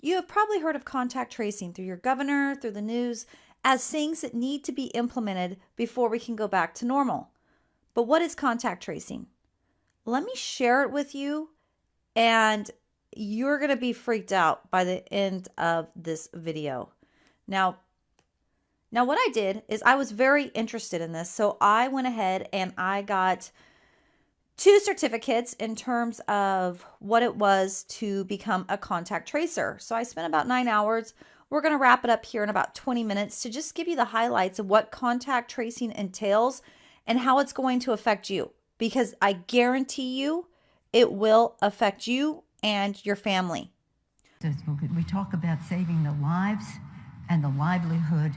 You have probably heard of contact tracing through your governor, through the news, as things that need to be implemented before we can go back to normal. But what is contact tracing? Let me share it with you, and you're going to be freaked out by the end of this video. Now, what I did is I was very interested in this, so I went ahead and I got 2 certificates in terms of what it was to become a contact tracer. So I spent about 9 hours. We're going to wrap it up here in about 20 minutes to just give you the highlights of what contact tracing entails and how it's going to affect you, because I guarantee you it will affect you and your family. We talk about saving the lives and the livelihood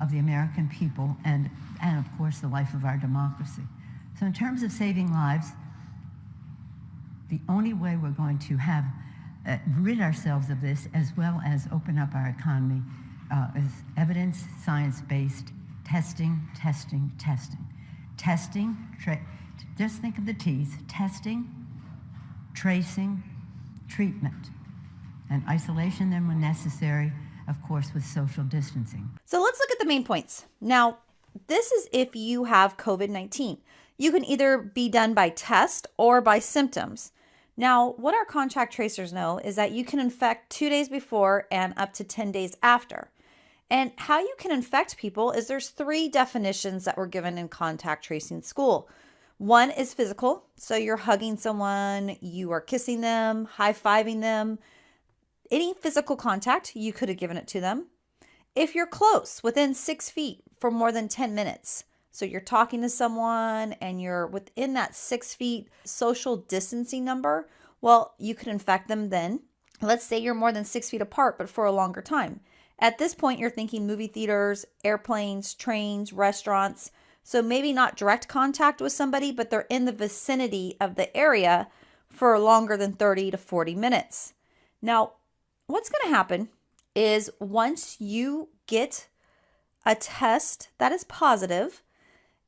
of the American people and of course the life of our democracy. So in terms of saving lives, the only way we're going to have rid ourselves of this as well as open up our economy is evidence, science-based testing. Testing, just think of the T's: testing, tracing, treatment, and isolation then when necessary, of course, with social distancing. So let's look at the main points. Now, this is if you have COVID-19. You can either be done by test or by symptoms. Now, what our contact tracers know is that you can infect 2 days before and up to 10 days after. And how you can infect people is there's 3 definitions that were given in contact tracing school. One is physical. So you're hugging someone, you are kissing them, high-fiving them. Any physical contact, you could have given it to them. If you're close, within 6 feet for more than 10 minutes, so you're talking to someone and you're within that 6 feet social distancing number, well, you could infect them then. Let's say you're more than 6 feet apart, but for a longer time. At this point, you're thinking movie theaters, airplanes, trains, restaurants. So maybe not direct contact with somebody, but they're in the vicinity of the area for longer than 30 to 40 minutes. Now, what's going to happen is once you get a test that is positive,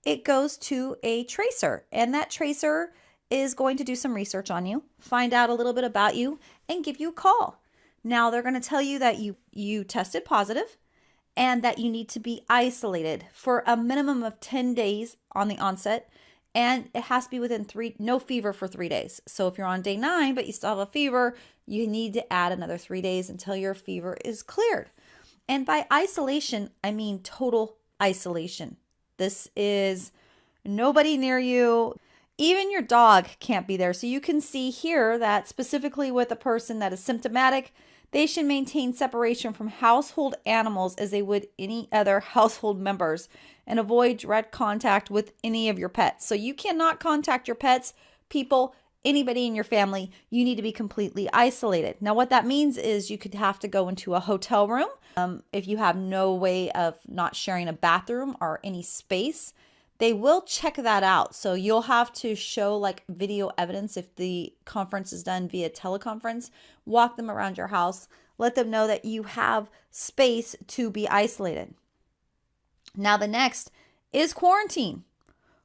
it goes to a tracer, and that tracer is going to do some research on you, find out a little bit about you, and give you a call. Now, they're going to tell you that you tested positive and that you need to be isolated for a minimum of 10 days on the onset, and it has to be within no fever for 3 days. So if you're on day 9 but you still have a fever, you need to add another 3 days until your fever is cleared. And by isolation, I mean total isolation. This is nobody near you. Even your dog can't be there. So you can see here that specifically with a person that is symptomatic, they should maintain separation from household animals as they would any other household members and avoid direct contact with any of your pets. So you cannot contact your pets, people, anybody in your family. You need to be completely isolated. Now, what that means is you could have to go into a hotel room if you have no way of not sharing a bathroom or any space. They will check that out. So you'll have to show like video evidence if the conference is done via teleconference. Walk them around your house. Let them know that you have space to be isolated. Now the next is quarantine.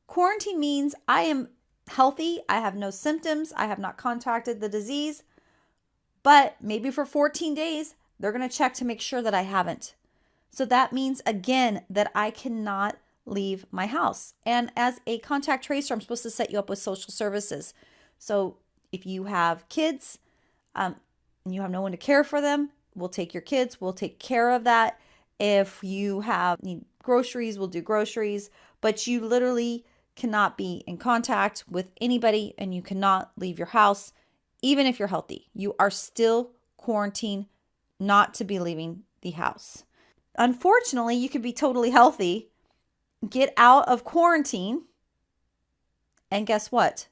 Quarantine means I am healthy. I have no symptoms. I have not contracted the disease. But maybe for 14 days, they're going to check to make sure that I haven't. So that means, again, that I cannot leave my house. And as a contact tracer, I'm supposed to set you up with social services. So if you have kids and you have no one to care for them, we'll take your kids. We'll take care of that. If you need groceries, we'll do groceries. But you literally cannot be in contact with anybody and you cannot leave your house. Even if you're healthy, you are still quarantined not to be leaving the house. Unfortunately, you could be totally healthy, get out of quarantine, and guess what?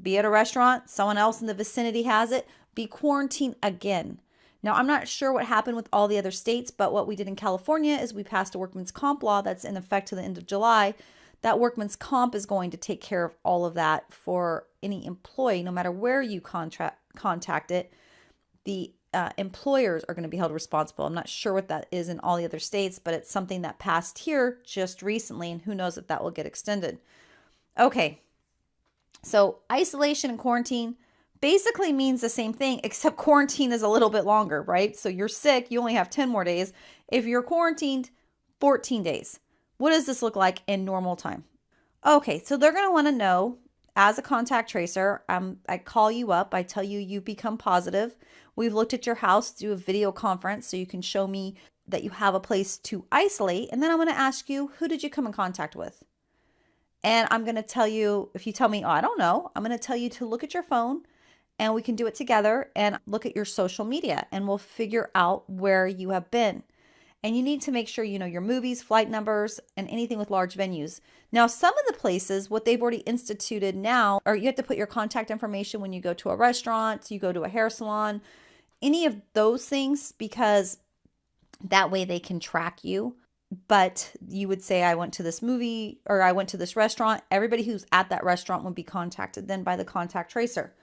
Be at a restaurant, someone else in the vicinity has it, be quarantined again. Now, I'm not sure what happened with all the other states, but what we did in California is we passed a workman's comp law that's in effect to the end of July. That workman's comp is going to take care of all of that for any employee, no matter where you contact it. The employers are going to be held responsible. I'm not sure what that is in all the other states, but it's something that passed here just recently, and who knows if that will get extended. Okay, so isolation and quarantine basically means the same thing, except quarantine is a little bit longer, right? So you're sick, you only have 10 more days. If you're quarantined, 14 days. What does this look like in normal time? Okay, so they're going to want to know, as a contact tracer, I call you up, I tell you you become positive. We've looked at your house, do a video conference so you can show me that you have a place to isolate. And then I'm going to ask you, who did you come in contact with? And I'm going to tell you, if you tell me, oh, I don't know, I'm going to tell you to look at your phone and we can do it together and look at your social media and we'll figure out where you have been. And you need to make sure you know your movies, flight numbers, and anything with large venues. Now, some of the places, what they've already instituted now, or you have to put your contact information when you go to a restaurant, you go to a hair salon, any of those things, because that way they can track you. But you would say, I went to this movie or I went to this restaurant. Everybody who's at that restaurant would be contacted then by the contact tracer.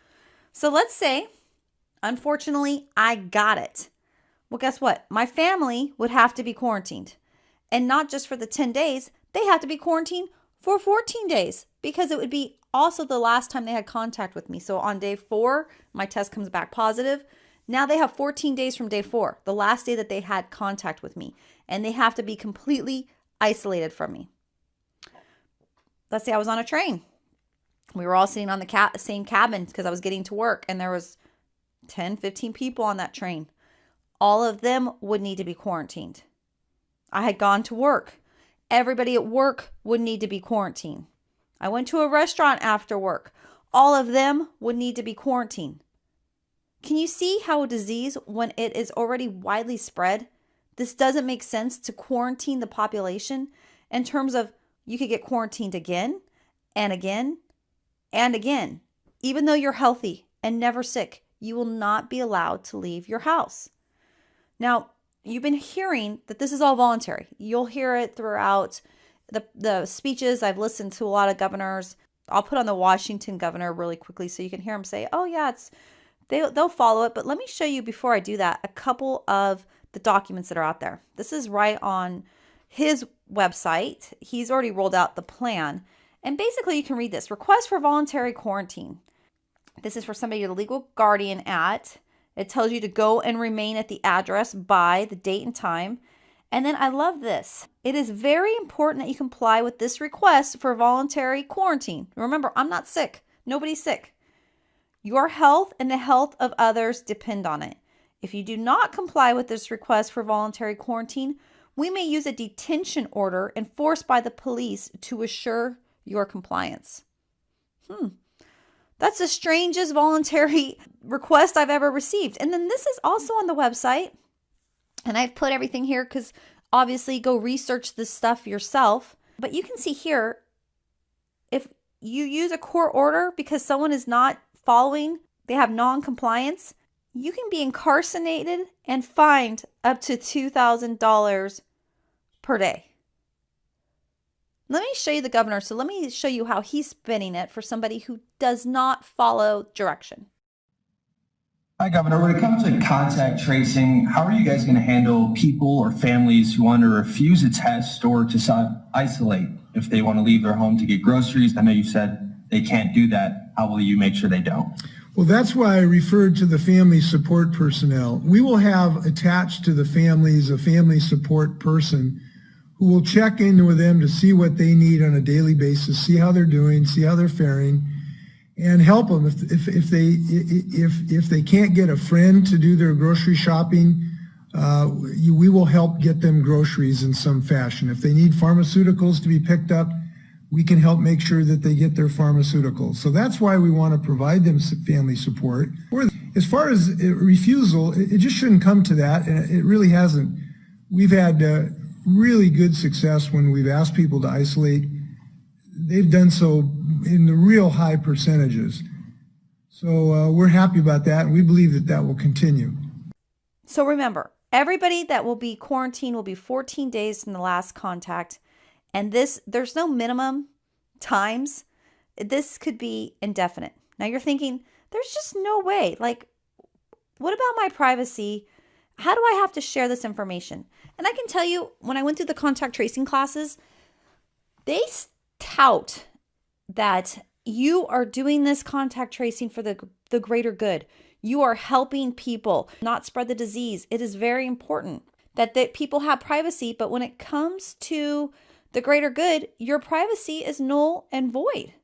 So let's say, unfortunately, I got it. Well, guess what? My family would have to be quarantined. And not just for the 10 days, they have to be quarantined for 14 days because it would be also the last time they had contact with me. So on day 4, my test comes back positive. Now they have 14 days from day 4, the last day that they had contact with me. And they have to be completely isolated from me. Let's say I was on a train. We were all sitting on the same cabin because I was getting to work. And there was 10, 15 people on that train. All of them would need to be quarantined. I had gone to work. Everybody at work would need to be quarantined. I went to a restaurant after work. All of them would need to be quarantined. Can you see how a disease, when it is already widely spread, this doesn't make sense to quarantine the population in terms of you could get quarantined again and again and again. Even though you're healthy and never sick, you will not be allowed to leave your house. Now, you've been hearing that this is all voluntary. You'll hear it throughout the speeches. I've listened to a lot of governors. I'll put on the Washington governor really quickly so you can hear him say, oh yeah, they'll follow it. But let me show you, before I do that, a couple of the documents that are out there. This is right on his website. He's already rolled out the plan. And basically you can read this. Request for voluntary quarantine. This is for somebody you're the legal guardian at. It tells you to go and remain at the address by the date and time. And then I love this. It is very important that you comply with this request for voluntary quarantine. Remember, I'm not sick. Nobody's sick. Your health and the health of others depend on it. If you do not comply with this request for voluntary quarantine, we may use a detention order enforced by the police to assure your compliance. That's the strangest voluntary request I've ever received. And then this is also on the website. And I've put everything here because obviously go research this stuff yourself. But you can see here, if you use a court order because someone is not following, they have non-compliance, you can be incarcerated and fined up to $2,000 per day. Let me show you the governor. So let me show you how he's spinning it for somebody who does not follow direction. Hi, Governor. When it comes to contact tracing, how are you guys going to handle people or families who want to refuse a test or to isolate if they want to leave their home to get groceries? I know you said they can't do that. How will you make sure they don't? Well, that's why I referred to the family support personnel. We will have attached to the families a family support person who will check in with them to see what they need on a daily basis, see how they're doing, see how they're faring, and help them. If they can't get a friend to do their grocery shopping, we will help get them groceries in some fashion. If they need pharmaceuticals to be picked up, we can help make sure that they get their pharmaceuticals. So that's why we want to provide them family support. As far as refusal, it just shouldn't come to that, and it really hasn't. We've had really good success when we've asked people to isolate. They've done so in the real high percentages. So we're happy about that, and we believe that that will continue. So remember, everybody that will be quarantined will be 14 days from the last contact. And there's no minimum times. This could be indefinite. Now you're thinking, there's just no way. Like, what about my privacy? How do I have to share this information? And I can tell you, when I went through the contact tracing classes, they tout that You are doing this contact tracing for the greater good. You are helping people not spread the disease. It is very important that people have privacy, but when it comes to the greater good, your privacy is null and void.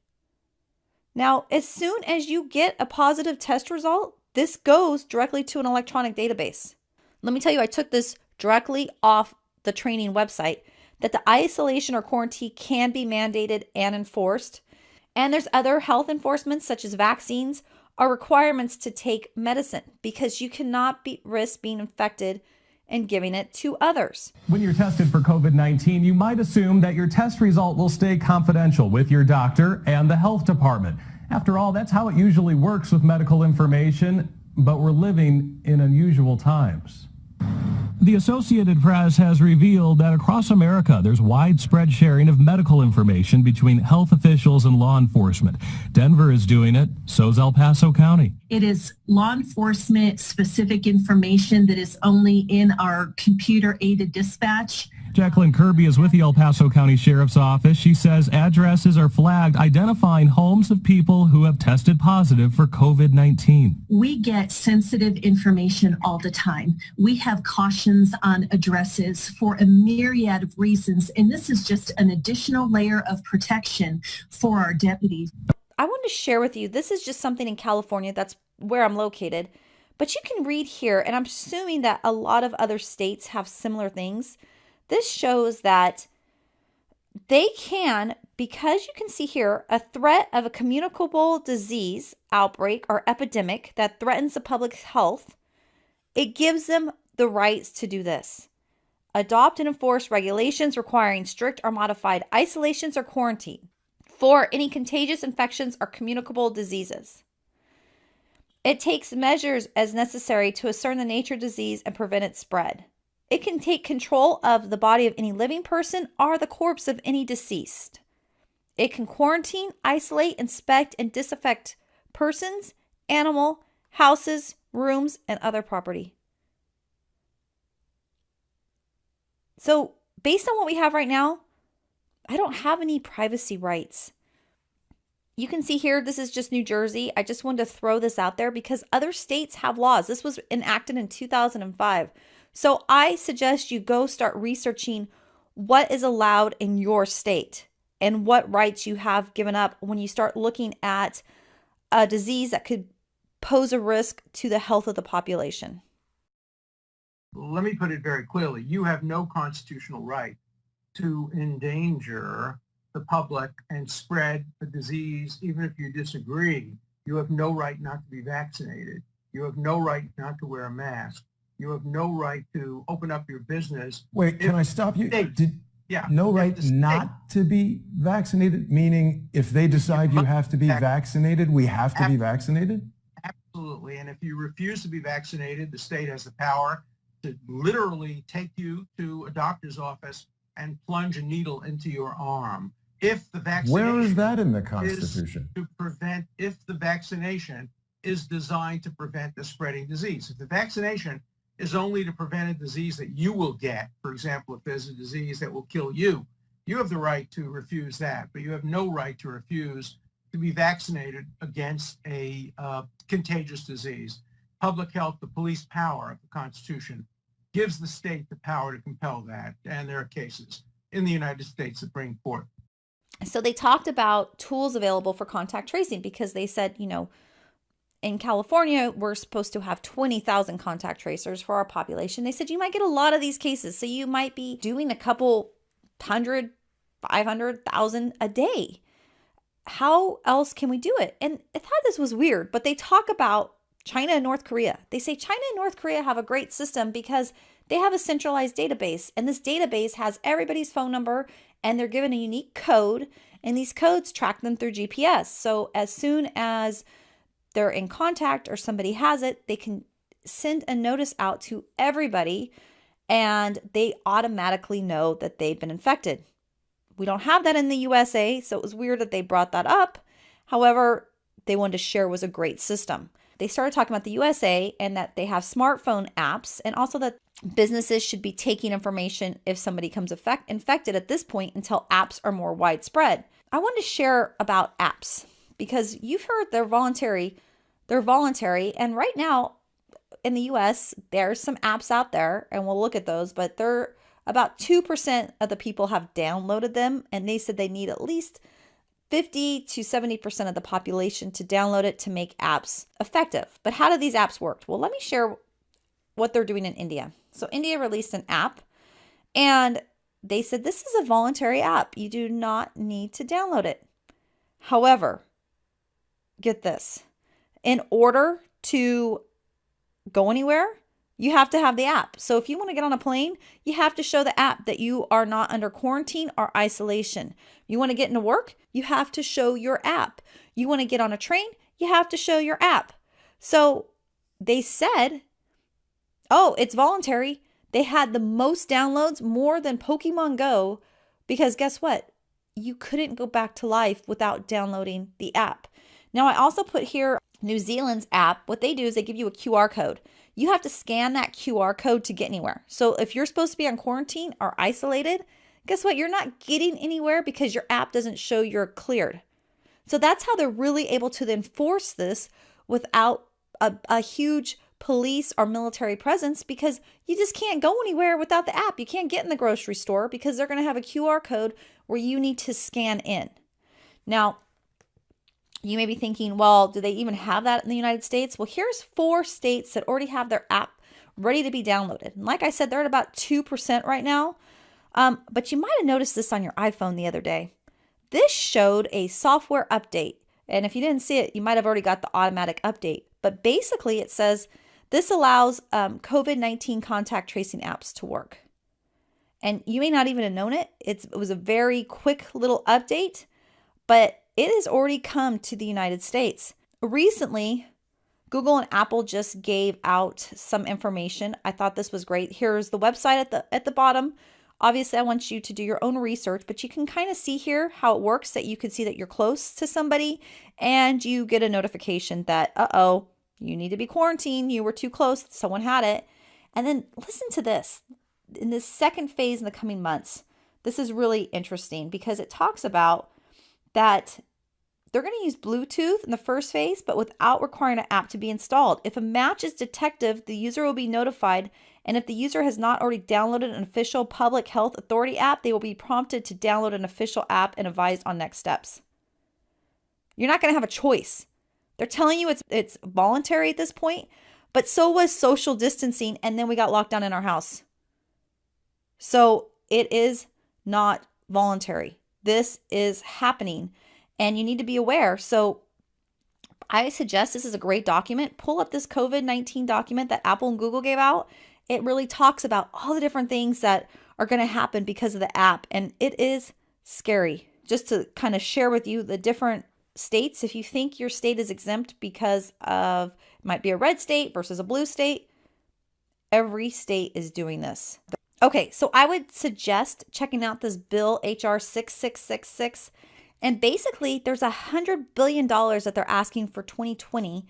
Now, as soon as you get a positive test result, this goes directly to an electronic database. Let me tell you, I took this directly off the training website, that the isolation or quarantine can be mandated and enforced. And there's other health enforcements such as vaccines are requirements to take medicine because you cannot risk being infected and giving it to others. When you're tested for COVID-19, you might assume that your test result will stay confidential with your doctor and the health department. After all, that's how it usually works with medical information, but we're living in unusual times. The Associated Press has revealed that across America, there's widespread sharing of medical information between health officials and law enforcement. Denver is doing it, so's El Paso County. It is law enforcement specific information that is only in our computer-aided dispatch. Jacqueline Kirby is with the El Paso County Sheriff's Office. She says addresses are flagged identifying homes of people who have tested positive for COVID-19. We get sensitive information all the time. We have cautions on addresses for a myriad of reasons, and this is just an additional layer of protection for our deputies. I want to share with you, this is just something in California, that's where I'm located, but you can read here, and I'm assuming that a lot of other states have similar things. This shows that they can, because you can see here, a threat of a communicable disease outbreak or epidemic that threatens the public health, it gives them the rights to do this. Adopt and enforce regulations requiring strict or modified isolations or quarantine for any contagious infections or communicable diseases. It takes measures as necessary to ascertain the nature of disease and prevent its spread. It can take control of the body of any living person or the corpse of any deceased. It can quarantine, isolate, inspect, and disinfect persons, animal, houses, rooms, and other property. So, based on what we have right now, I don't have any privacy rights. You can see here, this is just New Jersey. I just wanted to throw this out there because other states have laws. This was enacted in 2005. So I suggest you go start researching what is allowed in your state and what rights you have given up when you start looking at a disease that could pose a risk to the health of the population. Let me put it very clearly. You have no constitutional right to endanger the public and spread a disease, even if you disagree. You have no right not to be vaccinated. You have no right not to wear a mask. You have no right to open up your business. Wait, can I stop you? Yeah. No right not to be vaccinated, meaning if they decide you have to be vaccinated, we have to be vaccinated? Absolutely. And if you refuse to be vaccinated, the state has the power to literally take you to a doctor's office and plunge a needle into your arm. If the vaccination Where is that in the Constitution? If the vaccination is designed to prevent the spreading disease. If the vaccination is only to prevent a disease that you will get, for example, if there's a disease that will kill you, you have the right to refuse that, but you have no right to refuse to be vaccinated against a contagious disease. Public health, the police power of the Constitution, gives the state the power to compel that, and there are cases in the United States that bring forth. So they talked about tools available for contact tracing because they said, in California, we're supposed to have 20,000 contact tracers for our population. They said you might get a lot of these cases. So you might be doing a couple 100, 500,000 a day. How else can we do it? And I thought this was weird, but they talk about China and North Korea. They say China and North Korea have a great system because they have a centralized database. And this database has everybody's phone number and they're given a unique code. And these codes track them through GPS. So as soon as they're in contact or somebody has it, they can send a notice out to everybody and they automatically know that they've been infected. We don't have that in the USA, so it was weird that they brought that up. However, they wanted to share it was a great system. They started talking about the USA and that they have smartphone apps and also that businesses should be taking information if somebody comes infected at this point until apps are more widespread. I wanted to share about apps because you've heard they're voluntary. They're voluntary. And right now in the US, there's some apps out there and we'll look at those, but they're about 2% of the people have downloaded them. And they said they need at least 50 to 70% of the population to download it to make apps effective. But how do these apps work? Well, let me share what they're doing in India. So India released an app and they said this is a voluntary app. You do not need to download it. However, get this. In order to go anywhere, you have to have the app. So if you want to get on a plane, you have to show the app that you are not under quarantine or isolation. You want to get into work, you have to show your app. You want to get on a train, you have to show your app. So they said, oh, it's voluntary. They had the most downloads, more than Pokemon Go, because guess what? You couldn't go back to life without downloading the app. Now, I also put here New Zealand's app. What they do is they give you a QR code. You have to scan that QR code to get anywhere. So if you're supposed to be on quarantine or isolated, guess what? You're not getting anywhere because your app doesn't show you're cleared. So that's how they're really able to enforce this without a huge police or military presence, because you just can't go anywhere without the app. You can't get in the grocery store because they're going to have a QR code where you need to scan in. Now, you may be thinking, well, do they even have that in the United States? Well, here's 4 states that already have their app ready to be downloaded. And like I said, they're at about 2% right now. But you might have noticed this on your iPhone the other day. This showed a software update. And if you didn't see it, you might have already got the automatic update. But basically it says this allows COVID-19 contact tracing apps to work. And you may not even have known it. It was a very quick little update, but it has already come to the United States. Recently, Google and Apple just gave out some information. I thought this was great. Here's the website at the bottom. Obviously, I want you to do your own research, but you can kind of see here how it works, that you can see that you're close to somebody and you get a notification that, uh-oh, you need to be quarantined. You were too close. Someone had it. And then listen to this. In this second phase in the coming months, this is really interesting because it talks about that they're going to use Bluetooth in the first phase, but without requiring an app to be installed. If a match is detected, the user will be notified. And if the user has not already downloaded an official public health authority app, they will be prompted to download an official app and advised on next steps. You're not going to have a choice. They're telling you it's voluntary at this point, but so was social distancing. And then we got locked down in our house. So it is not voluntary. This is happening and you need to be aware. So I suggest this is a great document. Pull up this COVID-19 document that Apple and Google gave out. It really talks about all the different things that are going to happen because of the app. And it is scary. Just to kind of share with you the different states, if you think your state is exempt because of, it might be a red state versus a blue state, every state is doing this. Okay, so I would suggest checking out this bill, HR 6666. And basically, there's $100 billion that they're asking for 2020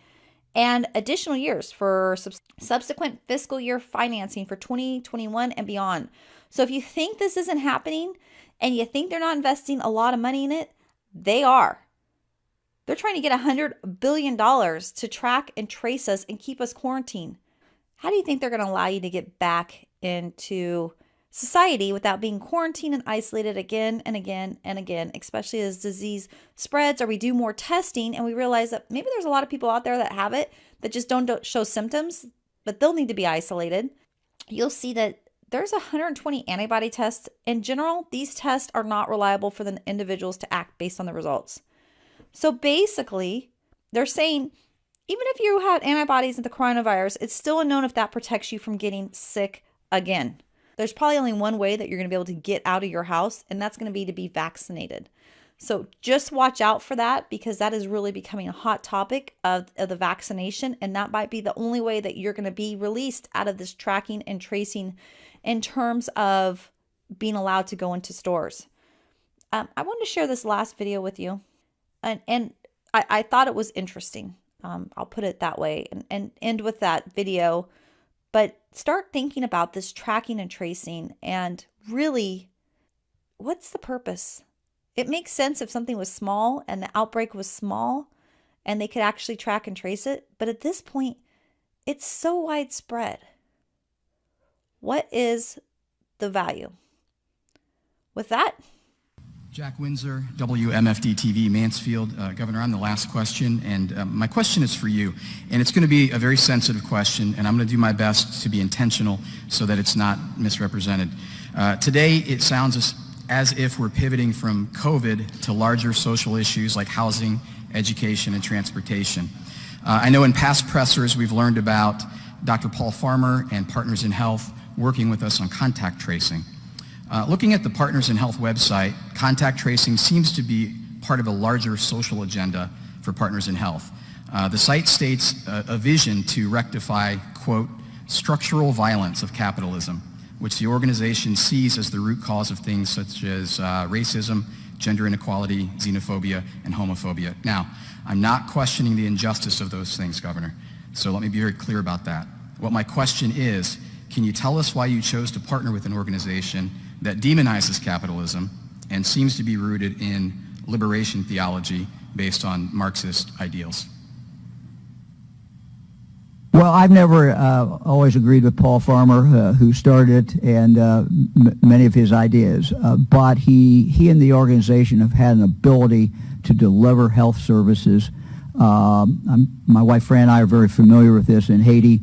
and additional years for subsequent fiscal year financing for 2021 and beyond. So if you think this isn't happening and you think they're not investing a lot of money in it, they are. They're trying to get $100 billion to track and trace us and keep us quarantined. How do you think they're going to allow you to get back into society without being quarantined and isolated again and again and again, especially as disease spreads or we do more testing and we realize that maybe there's a lot of people out there that have it that just don't show symptoms, but they'll need to be isolated. You'll see that there's 120 antibody tests. In general, these tests are not reliable for the individuals to act based on the results. So basically, they're saying even if you had antibodies at the coronavirus, it's still unknown if that protects you from getting sick again. There's probably only one way that you're going to be able to get out of your house, and that's going to be vaccinated. So just watch out for that because that is really becoming a hot topic of the vaccination, and that might be the only way that you're going to be released out of this tracking and tracing in terms of being allowed to go into stores. I wanted to share this last video with you, and I thought it was interesting. I'll put it that way and end with that video. But start thinking about this tracking and tracing and really, what's the purpose? It makes sense if something was small and the outbreak was small and they could actually track and trace it. But at this point, it's so widespread. What is the value? With that, Jack Windsor, WMFD TV, Mansfield. Governor, I'm the last question, and my question is for you. And it's going to be a very sensitive question, and I'm going to do my best to be intentional so that it's not misrepresented. Today, it sounds as if we're pivoting from COVID to larger social issues like housing, education, and transportation. I know in past pressers we've learned about Dr. Paul Farmer and Partners in Health working with us on contact tracing. Looking at the Partners in Health website, contact tracing seems to be part of a larger social agenda for Partners in Health. The site states a vision to rectify, quote, structural violence of capitalism, which the organization sees as the root cause of things such as racism, gender inequality, xenophobia, and homophobia. Now, I'm not questioning the injustice of those things, Governor, so let me be very clear about that. What my question is, can you tell us why you chose to partner with an organization that demonizes capitalism and seems to be rooted in liberation theology based on Marxist ideals? Well, I've never always agreed with Paul Farmer, who started it, and many of his ideas. But he and the organization have had an ability to deliver health services. My wife Fran and I are very familiar with this in Haiti.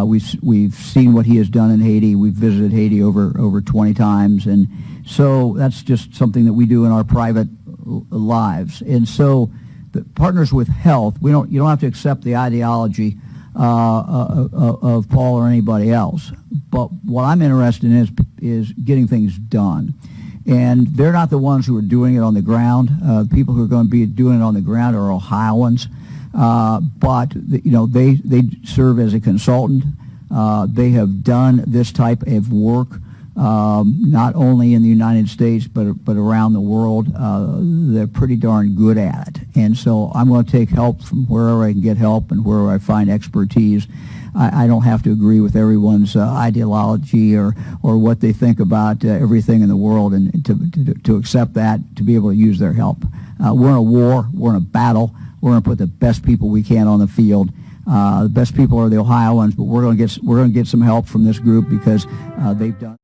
We've seen what he has done in Haiti. We've visited Haiti over 20 times, and so that's just something that we do in our private lives. And so, the Partners with Health, you don't have to accept the ideology of Paul or anybody else. But what I'm interested in is getting things done. And they're not the ones who are doing it on the ground. People who are going to be doing it on the ground are Ohioans. But they serve as a consultant. They have done this type of work not only in the United States but around the world. They're pretty darn good at it. And so I'm going to take help from wherever I can get help and wherever I find expertise. I don't have to agree with everyone's ideology or what they think about everything in the world, and to accept that, to be able to use their help. We're in a war. We're in a battle. We're going to put the best people we can on the field. The best people are the Ohioans, but we're going to get some help from this group because they've done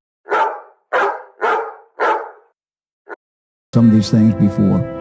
some of these things before.